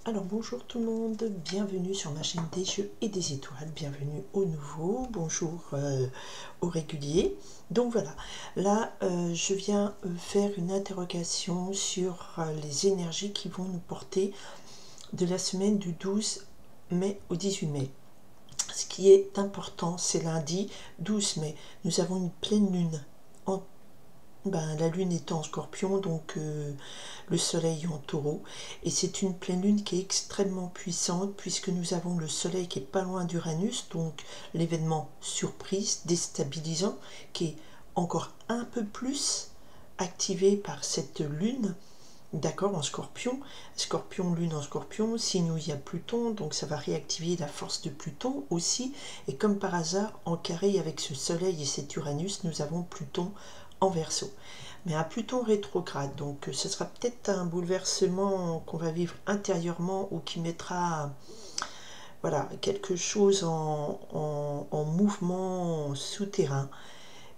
Alors bonjour tout le monde, bienvenue sur ma chaîne des jeux et des étoiles, bienvenue au nouveau, bonjour aux réguliers. Donc voilà, là je viens faire une interrogation sur les énergies qui vont nous porter de la semaine du 12 mai au 18 mai. Ce qui est important, c'est lundi 12 mai, nous avons une pleine lune en la lune est en scorpion, donc le soleil en taureau, et c'est une pleine lune qui est extrêmement puissante puisque nous avons le soleil qui est pas loin d'Uranus, donc l'événement surprise, déstabilisant, qui est encore un peu plus activé par cette lune, d'accord, en scorpion, lune en scorpion, signe où il y a Pluton, donc ça va réactiver la force de Pluton aussi, et comme par hasard, en carré avec ce soleil et cet Uranus, nous avons Pluton en Verseau, mais un Pluton rétrograde, donc ce sera peut-être un bouleversement qu'on va vivre intérieurement ou qui mettra voilà, quelque chose en mouvement souterrain,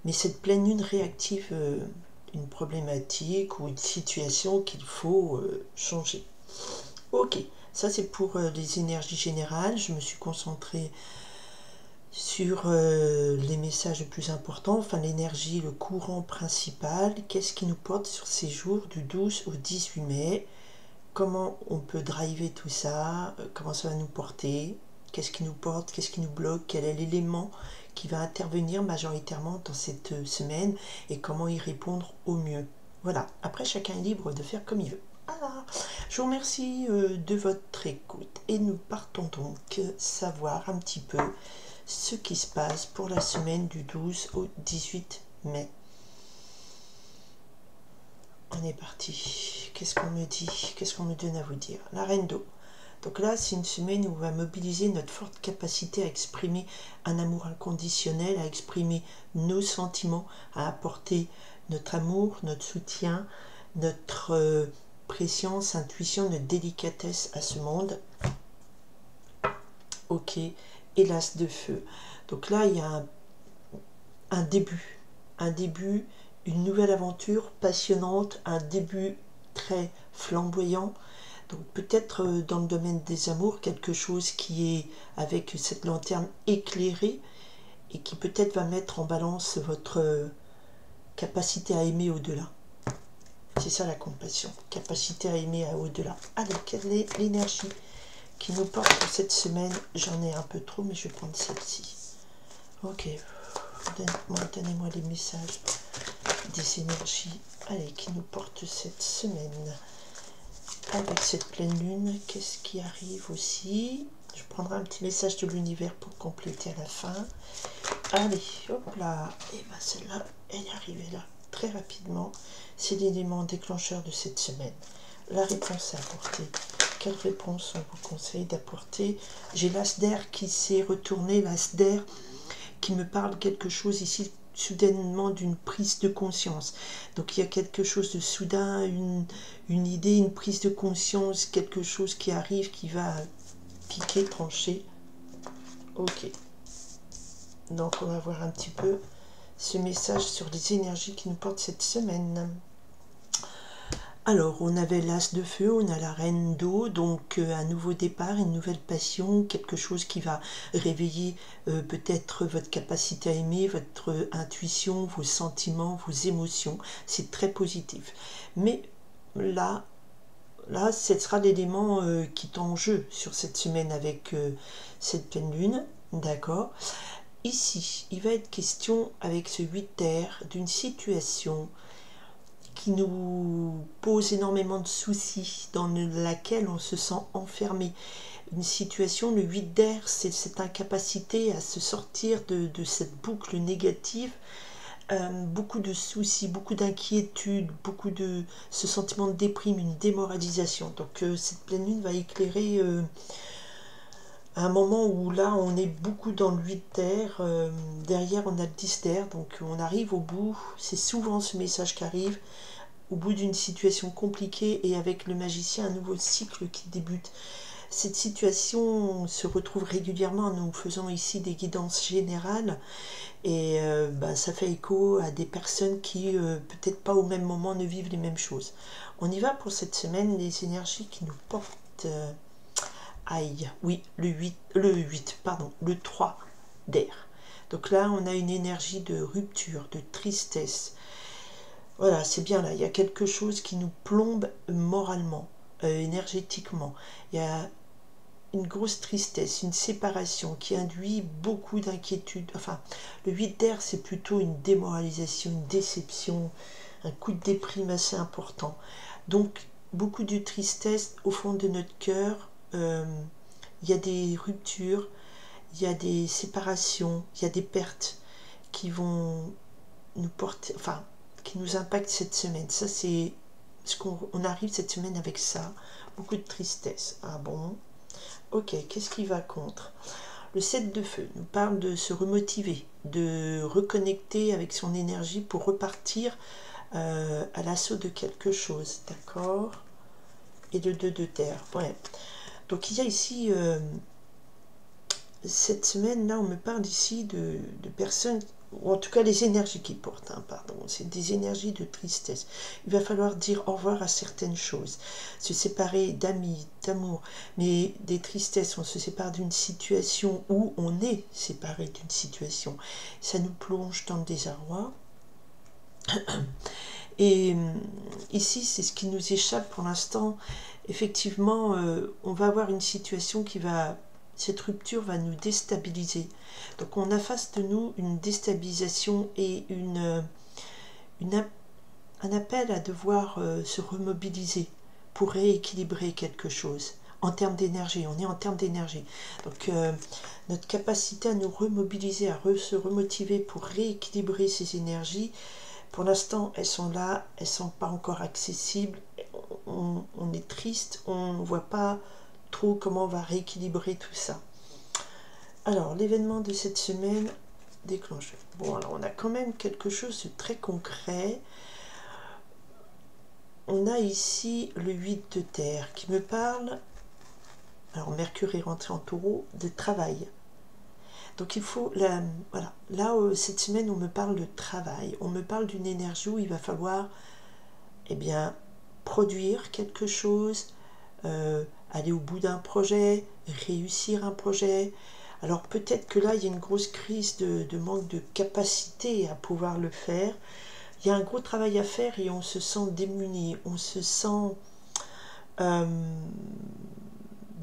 mais cette pleine lune réactive une problématique ou une situation qu'il faut changer. Ok, ça c'est pour les énergies générales, je me suis concentrée sur les messages les plus importants, enfin l'énergie, le courant principal, qu'est-ce qui nous porte sur ces jours du 12 au 18 mai, comment on peut driver tout ça, comment ça va nous porter, qu'est-ce qui nous porte, qu'est-ce qui nous bloque, quel est l'élément qui va intervenir majoritairement dans cette semaine et comment y répondre au mieux. Voilà, après chacun est libre de faire comme il veut. Voilà. Je vous remercie de votre écoute et nous partons donc savoir un petit peu ce qui se passe pour la semaine du 12 au 18 mai. On est parti. Qu'est-ce qu'on me dit? Qu'est-ce qu'on me donne à vous dire? La reine d'eau. Donc là, c'est une semaine où on va mobiliser notre forte capacité à exprimer un amour inconditionnel, à exprimer nos sentiments, à apporter notre amour, notre soutien, notre préscience, intuition, notre délicatesse à ce monde. Ok. Et l'as de feu. Donc là, il y a un début, une nouvelle aventure passionnante, un début très flamboyant. Donc peut-être dans le domaine des amours, quelque chose qui est avec cette lanterne éclairée et qui peut-être va mettre en balance votre capacité à aimer au-delà. C'est ça la compassion, capacité à aimer au-delà. Allez, quelle est l'énergie qui nous porte pour cette semaine? J'en ai un peu trop, mais je vais prendre celle-ci. Ok, donnez-moi les messages des énergies, allez, qui nous portent cette semaine. Avec cette pleine lune, qu'est-ce qui arrive aussi? Je prendrai un petit message de l'univers pour compléter à la fin. Allez, hop là. Et bien celle-là, elle est arrivée là, très rapidement. C'est l'élément déclencheur de cette semaine. La réponse à apporter. Quelle réponse on vous conseille d'apporter? J'ai l'as d'air qui s'est retourné, l'as d'air qui me parle quelque chose ici soudainement d'une prise de conscience. Donc il y a quelque chose de soudain, une idée, une prise de conscience, quelque chose qui arrive, qui va piquer, trancher. Ok. Donc on va voir un petit peu ce message sur les énergies qui nous portent cette semaine. Alors, on avait l'as de feu, on a la reine d'eau, donc un nouveau départ, une nouvelle passion, quelque chose qui va réveiller peut-être votre capacité à aimer, votre intuition, vos sentiments, vos émotions. C'est très positif. Mais là ce sera l'élément qui est en jeu sur cette semaine avec cette pleine lune, d'accord? Ici, il va être question avec ce 8 d'air d'une situation qui nous pose énormément de soucis, dans laquelle on se sent enfermé. Une situation, le 8 d'air, c'est cette incapacité à se sortir de cette boucle négative, beaucoup de soucis, beaucoup d'inquiétudes, beaucoup de ce sentiment de déprime, une démoralisation. Donc cette pleine lune va éclairer un moment où là on est beaucoup dans le 8 d'air, derrière on a le 10 d'air, donc on arrive au bout, c'est souvent ce message qui arrive, au bout d'une situation compliquée et avec le magicien, un nouveau cycle qui débute. Cette situation se retrouve régulièrement en nous faisant ici des guidances générales et ça fait écho à des personnes qui peut-être pas au même moment ne vivent les mêmes choses. On y va pour cette semaine, les énergies qui nous portent aïe, oui, le 8, pardon, le 3 d'air. Donc là, on a une énergie de rupture, de tristesse. Voilà, c'est bien là, il y a quelque chose qui nous plombe moralement, énergétiquement. Il y a une grosse tristesse, une séparation qui induit beaucoup d'inquiétude. Enfin, le 8 d'air, c'est plutôt une démoralisation, une déception, un coup de déprime assez important. Donc, beaucoup de tristesse au fond de notre cœur. Il y a des ruptures, il y a des séparations, il y a des pertes qui vont nous porter, enfin, qui nous impactent cette semaine. Ça, c'est ce qu'on arrive cette semaine avec ça. Beaucoup de tristesse. Ah bon? Ok, qu'est-ce qui va contre? Le 7 de feu nous parle de se remotiver, de reconnecter avec son énergie pour repartir à l'assaut de quelque chose, d'accord? Et le 2 de terre, ouais. Donc il y a ici, cette semaine-là, on me parle ici de personnes, ou en tout cas les énergies qu'ils portent, hein, pardon, c'est des énergies de tristesse. Il va falloir dire au revoir à certaines choses, se séparer d'amis, d'amour, mais des tristesses, on se sépare d'une situation où on est séparé d'une situation. Ça nous plonge dans le désarroi. Et ici, c'est ce qui nous échappe pour l'instant. Effectivement, on va avoir une situation qui va... Cette rupture va nous déstabiliser. Donc on a face de nous une déstabilisation et un appel à devoir se remobiliser pour rééquilibrer quelque chose. En termes d'énergie, on est en termes d'énergie. Donc notre capacité à nous remobiliser, à se remotiver pour rééquilibrer ces énergies, pour l'instant, elles sont là, elles ne sont pas encore accessibles. On est triste, on ne voit pas trop comment on va rééquilibrer tout ça. Alors, l'événement de cette semaine déclenché. Bon, alors on a quand même quelque chose de très concret. On a ici le 8 de terre qui me parle, alors Mercure est rentré en taureau, de travail. Donc il faut, voilà, là cette semaine on me parle de travail, on me parle d'une énergie où il va falloir, eh bien, produire quelque chose, aller au bout d'un projet, réussir un projet. Alors peut-être que là il y a une grosse crise de manque de capacité à pouvoir le faire. Il y a un gros travail à faire et on se sent démuni, on se sent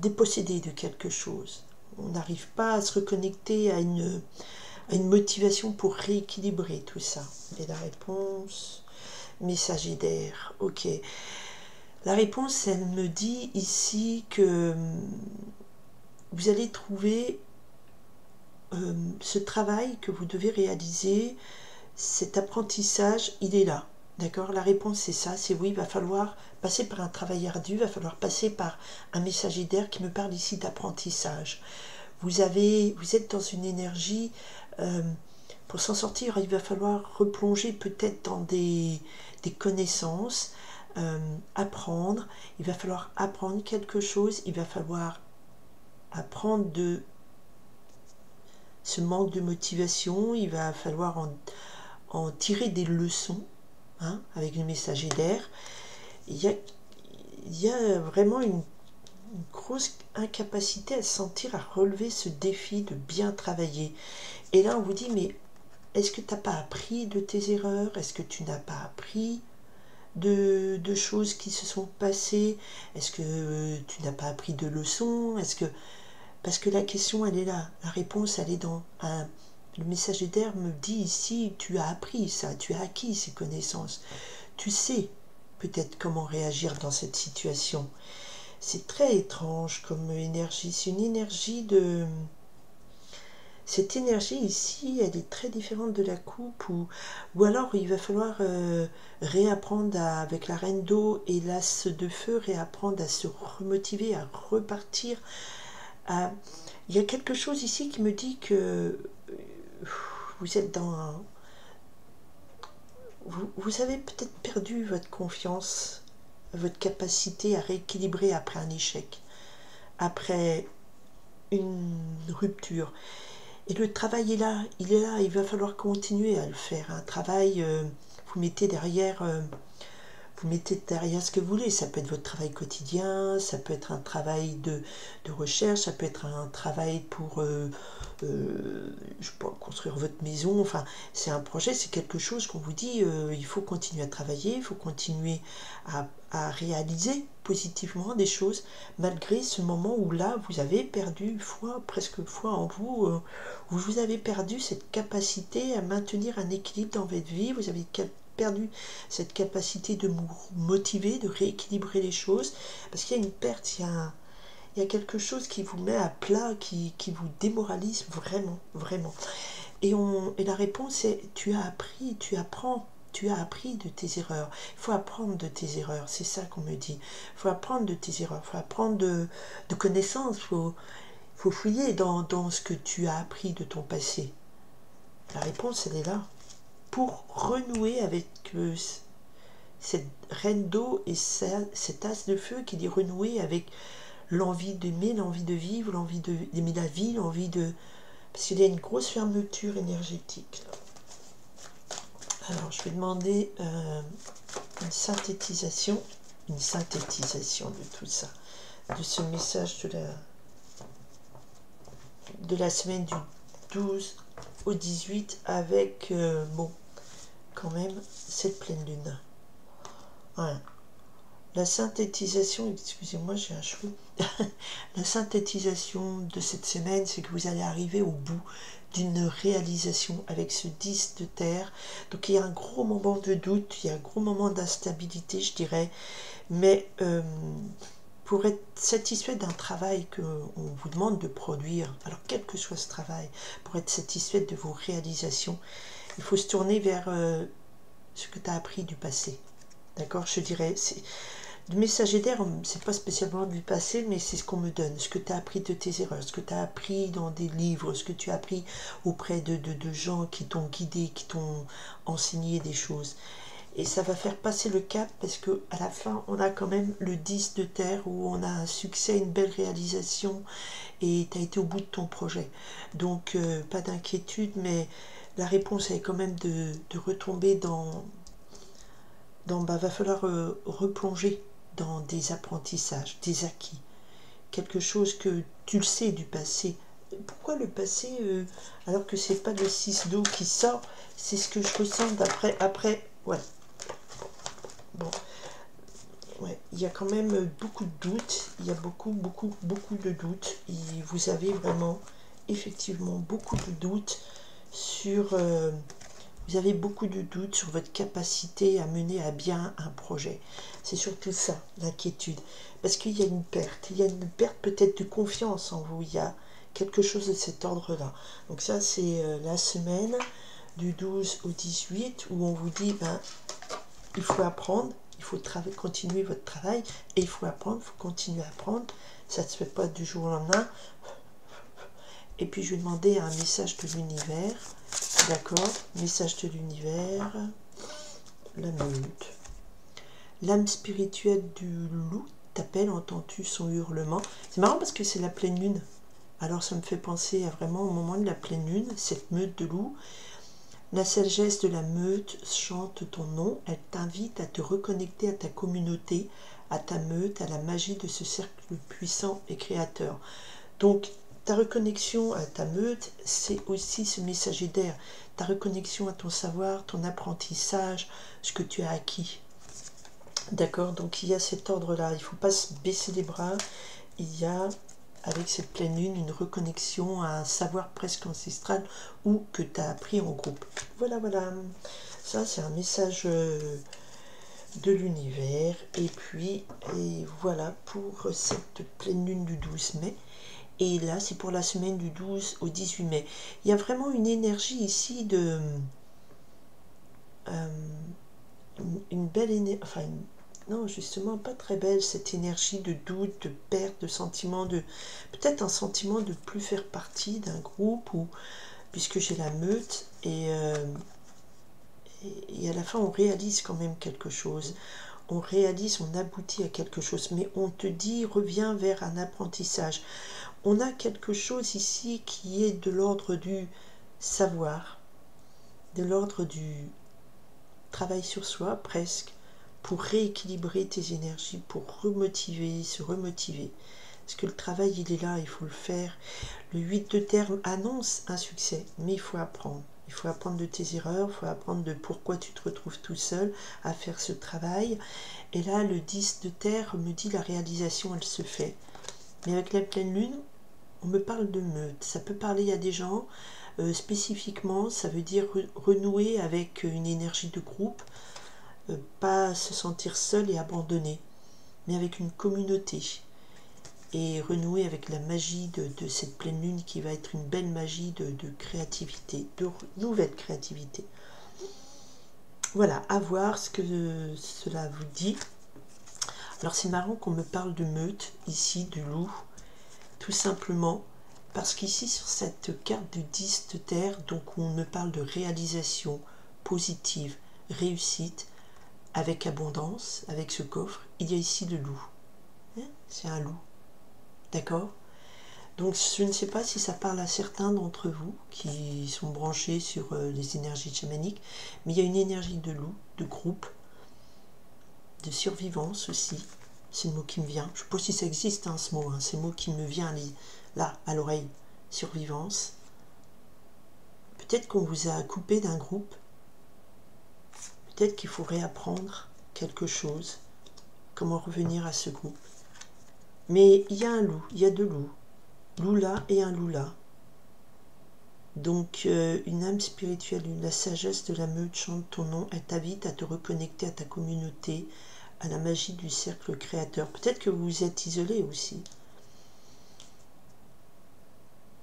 dépossédé de quelque chose. On n'arrive pas à se reconnecter à une motivation pour rééquilibrer tout ça. Et la réponse, messager d'air, ok. La réponse, elle me dit ici que vous allez trouver ce travail que vous devez réaliser, cet apprentissage, il est là. D'accord? La réponse, c'est ça, c'est oui, il va falloir passer par un travail ardu, il va falloir passer par un messager d'air qui me parle ici d'apprentissage. Vous êtes dans une énergie, pour s'en sortir, il va falloir replonger peut-être dans des connaissances, apprendre, il va falloir apprendre quelque chose, il va falloir apprendre de ce manque de motivation, il va falloir en tirer des leçons, hein, avec le messager d'air. Il y a vraiment une grosse incapacité à se sentir, à relever ce défi de bien travailler. Et là, on vous dit, mais est-ce que tu n'as pas appris de tes erreurs? Est-ce que tu n'as pas appris de choses qui se sont passées? Est-ce que tu n'as pas appris de leçons? Parce que la question, elle est là. La réponse, elle est dans le messager d'air me dit ici, tu as appris ça, tu as acquis ces connaissances. Tu sais peut-être comment réagir dans cette situation. C'est très étrange comme énergie. C'est une énergie de... Cette énergie ici, elle est très différente de la coupe, ou alors il va falloir réapprendre avec la reine d'eau et l'as de feu, réapprendre à se remotiver, à repartir. Il y a quelque chose ici qui me dit que vous êtes dans... Vous avez peut-être perdu votre confiance, votre capacité à rééquilibrer après un échec, après une rupture. Et le travail est là, il va falloir continuer à le faire. Un travail, vous mettez derrière vous mettez derrière ce que vous voulez. Ça peut être votre travail quotidien, ça peut être un travail de recherche, ça peut être un travail pour je sais pas, construire votre maison. Enfin, c'est un projet, c'est quelque chose qu'on vous dit, il faut continuer à travailler, il faut continuer à réaliser positivement des choses, malgré ce moment où là, vous avez perdu presque foi en vous, où vous avez perdu cette capacité à maintenir un équilibre dans votre vie, vous avez perdu cette capacité de vous motiver, de rééquilibrer les choses, parce qu'il y a une perte, il y a quelque chose qui vous met à plat, qui vous démoralise vraiment, vraiment. Et la réponse est, tu as appris, tu apprends. Tu as appris de tes erreurs. Il faut apprendre de tes erreurs. C'est ça qu'on me dit. Il faut apprendre de tes erreurs. Il faut apprendre de connaissances. Il faut fouiller dans ce que tu as appris de ton passé. La réponse, elle est là. Pour renouer avec cette reine d'eau et cet as de feu qui dit renouer avec l'envie d'aimer, l'envie de vivre, l'envie d'aimer la vie, l'envie de... Parce qu'il y a une grosse fermeture énergétique. Alors, je vais demander une synthétisation de tout ça, de ce message de la semaine du 12 au 18 avec, bon, quand même, cette pleine lune. Voilà. La synthétisation, excusez-moi, j'ai un cheveu. La synthétisation de cette semaine, c'est que vous allez arriver au bout d'une réalisation avec ce 10 de terre. Donc il y a un gros moment de doute, il y a un gros moment d'instabilité, je dirais. Mais pour être satisfait d'un travail qu'on vous demande de produire, alors quel que soit ce travail, pour être satisfait de vos réalisations, il faut se tourner vers ce que tu as appris du passé. D'accord, je dirais, le messager d'air, c'est pas spécialement du passé, mais c'est ce qu'on me donne, ce que tu as appris de tes erreurs, ce que tu as appris dans des livres, ce que tu as appris auprès de gens qui t'ont guidé, qui t'ont enseigné des choses. Et ça va faire passer le cap parce que à la fin, on a quand même le 10 de terre où on a un succès, une belle réalisation et tu as été au bout de ton projet. Donc, pas d'inquiétude, mais la réponse est quand même de retomber va falloir replonger dans des apprentissages, des acquis, quelque chose que tu le sais du passé. Pourquoi le passé alors que c'est pas le 6 d'eau qui sort, c'est ce que je ressens après, ouais. Bon, ouais, il y a quand même beaucoup de doutes, il y a beaucoup de doutes, et vous avez vraiment, effectivement, beaucoup de doutes sur... vous avez beaucoup de doutes sur votre capacité à mener à bien un projet. C'est surtout ça, l'inquiétude. Parce qu'il y a une perte. Il y a une perte peut-être de confiance en vous. Il y a quelque chose de cet ordre-là. Donc ça, c'est la semaine du 12 au 18 où on vous dit, il faut apprendre, il faut continuer votre travail et il faut apprendre, il faut continuer à apprendre. Ça ne se fait pas du jour au lendemain. Et puis je vais demander un message de l'univers. D'accord, message de l'univers, la meute. L'âme spirituelle du loup t'appelle, entends-tu son hurlement? C'est marrant parce que c'est la pleine lune. Alors ça me fait penser à vraiment au moment de la pleine lune, cette meute de loups. La sagesse de la meute chante ton nom, elle t'invite à te reconnecter à ta communauté, à ta meute, à la magie de ce cercle puissant et créateur. Donc, ta reconnexion à ta meute, c'est aussi ce messager d'air. Ta reconnexion à ton savoir, ton apprentissage, ce que tu as acquis. D'accord? Donc il y a cet ordre-là. Il ne faut pas se baisser les bras. Il y a, avec cette pleine lune, une reconnexion à un savoir presque ancestral ou que tu as appris en groupe. Voilà, voilà. Ça, c'est un message de l'univers. Et puis, voilà pour cette pleine lune du 12 mai. Et là, c'est pour la semaine du 12 au 18 mai. Il y a vraiment une énergie ici de... une belle énergie... Enfin, non, justement, pas très belle, cette énergie de doute, de perte, de sentiment de... Peut-être un sentiment de plus faire partie d'un groupe, ou puisque j'ai la meute, et à la fin, on réalise quand même quelque chose. On réalise, on aboutit à quelque chose. Mais on te dit, reviens vers un apprentissage. On a quelque chose ici qui est de l'ordre du savoir, de l'ordre du travail sur soi presque, pour rééquilibrer tes énergies, pour remotiver, se remotiver. Parce que le travail, il est là, il faut le faire. Le 8 de terre annonce un succès, mais il faut apprendre. Il faut apprendre de tes erreurs, il faut apprendre de pourquoi tu te retrouves tout seul à faire ce travail. Et là, le 10 de terre me dit la réalisation, elle se fait. Mais avec la pleine lune, on me parle de meute. Ça peut parler à des gens. Spécifiquement, ça veut dire renouer avec une énergie de groupe, pas se sentir seul et abandonné, mais avec une communauté. Et renouer avec la magie de cette pleine lune qui va être une belle magie de créativité, de nouvelle créativité. Voilà, à voir ce que cela vous dit. Alors c'est marrant qu'on me parle de meute, ici, du loup, tout simplement parce qu'ici sur cette carte du 10 de terre, donc on me parle de réalisation positive, réussite, avec abondance, avec ce coffre, il y a ici le loup. C'est un loup. D'accord? Donc je ne sais pas si ça parle à certains d'entre vous qui sont branchés sur les énergies chamaniques, mais il y a une énergie de loup, de groupe, de survivance aussi. C'est le mot qui me vient. Je ne sais pas si ça existe ce mot, c'est le mot qui me vient là, à l'oreille. Survivance. Peut-être qu'on vous a coupé d'un groupe. Peut-être qu'il faut réapprendre quelque chose. Comment revenir à ce groupe. Mais il y a un loup, il y a deux loups. Loup là et un loup là. Donc une âme spirituelle, la sagesse de la meute chante ton nom, elle t'invite à te reconnecter à ta communauté, à la magie du cercle créateur. Peut-être que vous êtes isolé aussi.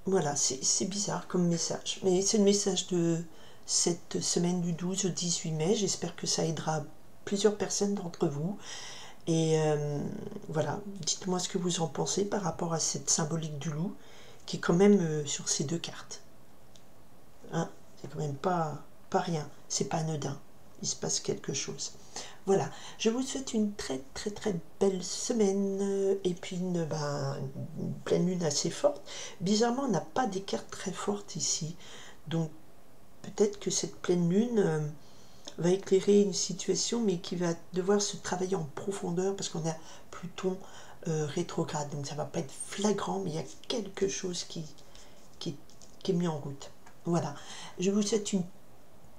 Voilà, c'est bizarre comme message. Mais c'est le message de cette semaine du 12 au 18 mai. J'espère que ça aidera plusieurs personnes d'entre vous. Et voilà, dites-moi ce que vous en pensez par rapport à cette symbolique du loup, qui est quand même sur ces deux cartes. Hein, c'est quand même pas rien, c'est pas anodin, il se passe quelque chose. Voilà, je vous souhaite une très belle semaine et puis une pleine lune assez forte. Bizarrement, on n'a pas des cartes très fortes ici, donc peut-être que cette pleine lune va éclairer une situation, mais qui va devoir se travailler en profondeur parce qu'on a Pluton rétrograde, donc ça va pas être flagrant, mais il y a quelque chose qui est mis en route. Voilà, je vous souhaite une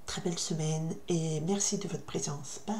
très belle semaine et merci de votre présence. Bye.